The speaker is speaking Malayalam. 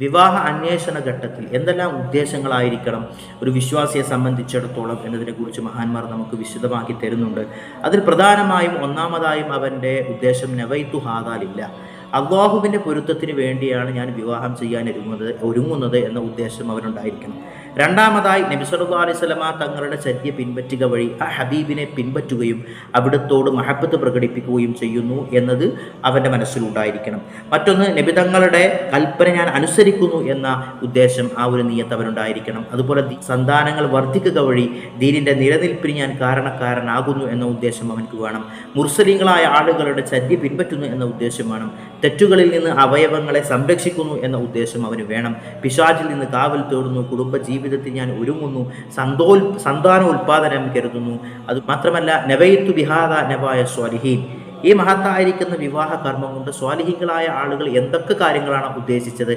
വിവാഹ അന്വേഷണ ഘട്ടത്തിൽ എന്തെല്ലാം ഉദ്ദേശങ്ങളായിരിക്കണം ഒരു വിശ്വാസിയെ സംബന്ധിച്ചിടത്തോളം എന്നതിനെക്കുറിച്ച് മഹാന്മാർ നമുക്ക് വിശദമാക്കി തരുന്നുണ്ട്. അതിൽ പ്രധാനമായും ഒന്നാമതായും അവൻ്റെ ഉദ്ദേശം നവൈത്തു ഹാദാലില്ല, അള്ളാഹുവിൻ്റെ പൊരുത്തത്തിന് വേണ്ടിയാണ് ഞാൻ വിവാഹം ചെയ്യാൻ ഒരുങ്ങുന്നത് എന്ന ഉദ്ദേശം അവനുണ്ടായിരിക്കണം. രണ്ടാമതായി നബി സല്ലല്ലാഹു അലൈഹി വസല്ലമ തങ്ങളുടെ ചര്യ പിൻപറ്റുക വഴി ആ ഹബീബിനെ പിൻപറ്റുകയും അവിടത്തോട് മഹബത്ത് പ്രകടിപ്പിക്കുകയും ചെയ്യുന്നു എന്നത് അവൻ്റെ മനസ്സിലുണ്ടായിരിക്കണം. മറ്റൊന്ന്, നബി തങ്ങളുടെ കൽപ്പന ഞാൻ അനുസരിക്കുന്നു എന്ന ഉദ്ദേശം, ആ ഒരു നിയത്ത് അവനുണ്ടായിരിക്കണം. അതുപോലെ സന്താനങ്ങൾ വർദ്ധിക്കുക വഴി ദീനിൻ്റെ നിലനിൽപ്പിന് ഞാൻ കാരണക്കാരനാകുന്നു എന്ന ഉദ്ദേശം അവനക്ക് വേണം. മുർസലീങ്ങളായ ആളുകളുടെ ചര്യ പിൻപറ്റുന്നു എന്ന ഉദ്ദേശം വേണം. തെറ്റുകളിൽ നിന്ന് അവയവങ്ങളെ സംരക്ഷിക്കുന്നു എന്ന ഉദ്ദേശം അവന് വേണം. പിശാചിൽ നിന്ന് കാവൽ തേടുന്നു, കുടുംബ ജീവിതത്തിൽ ഞാൻ ഒരുങ്ങുന്നു, സന്താന ഉൽപാദനം കരുതുന്നു. അത് മാത്രമല്ല, നവൈത്തു ബിഹാദ നവായ സ്വാലിഹീൻ, ഈ മഹത്തായിരിക്കുന്ന വിവാഹ കർമ്മം കൊണ്ട് സ്വാലിഹികളായ ആളുകൾ എന്തൊക്കെ കാര്യങ്ങളാണ് ഉദ്ദേശിച്ചത്